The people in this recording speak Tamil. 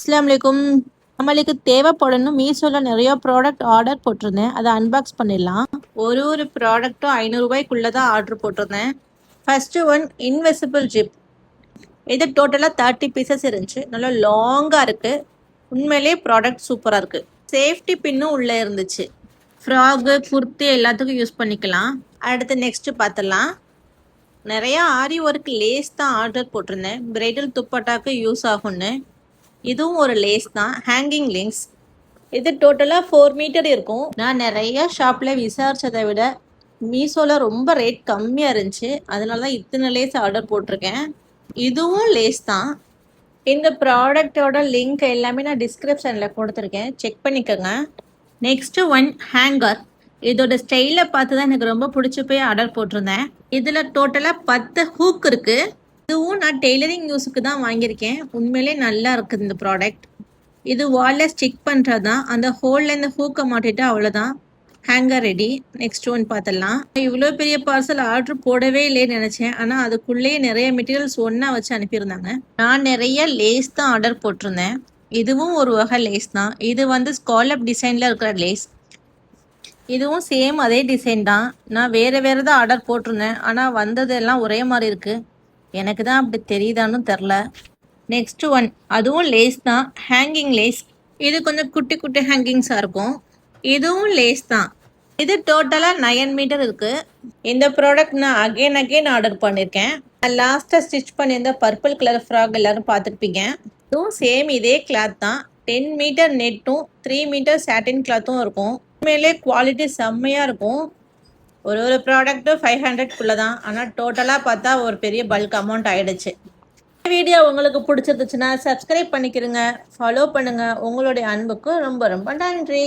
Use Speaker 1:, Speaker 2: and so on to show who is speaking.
Speaker 1: அஸ்ஸலாமு அலைக்கும். நம்மளுக்கு தேவைப்படணும் மீஷோவில் நிறைய ப்ராடக்ட் ஆர்டர் போட்டிருந்தேன். அதை அன்பாக்ஸ் பண்ணிடலாம். ஒரு ப்ராடக்ட்டும் 500 ரூபாய்க்குள்ளே தான் ஆர்டர் போட்டிருந்தேன். First one invisible zip. இது டோட்டலாக 30 பீசஸ் இருந்துச்சு. நல்லா லாங்காக இருக்குது. உண்மையிலே ப்ராடக்ட் சூப்பராக இருக்குது. சேஃப்டி பின்னும் உள்ளே இருந்துச்சு. ஃப்ராகு குர்த்தி எல்லாத்துக்கும் யூஸ் பண்ணிக்கலாம். அடுத்து நெக்ஸ்ட்டு பார்த்துடலாம். நிறையா ஆரி ஒர்க் லேஸ் தான் ஆர்டர் போட்டிருந்தேன். பிரைடல் துப்பட்டாக்கு யூஸ் ஆகும்னு. இதுவும் ஒரு லேஸ் தான், ஹேங்கிங் லிங்க்ஸ். இது டோட்டலாக 4 மீட்டர் இருக்கும். நான் நிறைய ஷாப்பில் விசாரித்ததை விட மீஷோவில் ரொம்ப ரேட் கம்மியாக இருந்துச்சு. அதனால தான் இத்தனை லேஸ் ஆர்டர் போட்டிருக்கேன். இதுவும் லேஸ் தான். இந்த ப்ராடக்டோட லிங்க் எல்லாமே நான் டிஸ்கிரிப்ஷனில் கொடுத்துருக்கேன், செக் பண்ணிக்கோங்க. Next one hanger. இதோட ஸ்டைலை பார்த்து தான் எனக்கு ரொம்ப பிடிச்சி போய் ஆர்டர் போட்டிருந்தேன். இதில் டோட்டலாக 10 ஹூக் இருக்குது. இதுவும் நான் டெய்லரிங் யூஸுக்கு தான் வாங்கியிருக்கேன். உண்மையிலே நல்லா இருக்குது இந்த ப்ராடக்ட். இது வாலில் ஸ்டிக் பண்ணுறது தான். அந்த ஹோலில் இந்த ஹூக்கை மாட்டிட்டு அவ்வளோதான், ஹேங்கர் ரெடி. நெக்ஸ்ட் ஒன் பார்த்துடலாம். இவ்வளோ பெரிய பார்சல் ஆர்டர் போடவே இல்லைன்னு நினச்சேன். ஆனால் அதுக்குள்ளேயே நிறைய மெட்டீரியல்ஸ் ஒன்றா வச்சு அனுப்பியிருந்தாங்க. நான் நிறைய லேஸ் தான் ஆர்டர் போட்டிருந்தேன். இதுவும் ஒரு வகை லேஸ் தான். இது வந்து ஸ்காலப் டிசைனில் இருக்கிற லேஸ். இதுவும் சேம் அதே டிசைன் தான். நான் வேறு தான் ஆர்டர் போட்டிருந்தேன். ஆனால் வந்ததெல்லாம் ஒரே மாதிரி இருக்குது. எனக்கு தான் அப்படி தெரியுதான்னு தெரில. நெக்ஸ்ட் ஒன், அதுவும் லேஸ் தான், ஹேங்கிங் லேஸ். இது கொஞ்சம் குட்டி குட்டி ஹேங்கிங்ஸாக இருக்கும். இதுவும் லேஸ் தான். இது டோட்டலாக 9 மீட்டர் இருக்குது. இந்த ப்ராடக்ட் நான் அகெயின் ஆர்டர் பண்ணியிருக்கேன். நான் லாஸ்ட்டாக ஸ்டிச் பண்ணியிருந்த பர்பிள் கலர் ஃப்ராக் எல்லோரும் பார்த்துருப்பீங்க. இதுவும் சேம் இதே கிளாத் தான். 10 மீட்டர் நெட்டும் 3 மீட்டர் சாட்டின் கிளாத்தும் இருக்கும். உண்மையிலே குவாலிட்டி செம்மையாக இருக்கும். ஒரு ப்ராடக்ட்டும் 500குள்ளே தான். ஆனால் டோட்டலாக பார்த்தா ஒரு பெரிய பல்க் அமௌண்ட் ஆகிடுச்சு. இந்த வீடியோ உங்களுக்கு பிடிச்சிருந்துச்சுன்னா சப்ஸ்கிரைப் பண்ணிக்கிறங்க, ஃபாலோ பண்ணுங்கள். உங்களுடைய அன்புக்கு ரொம்ப ரொம்ப நன்றி.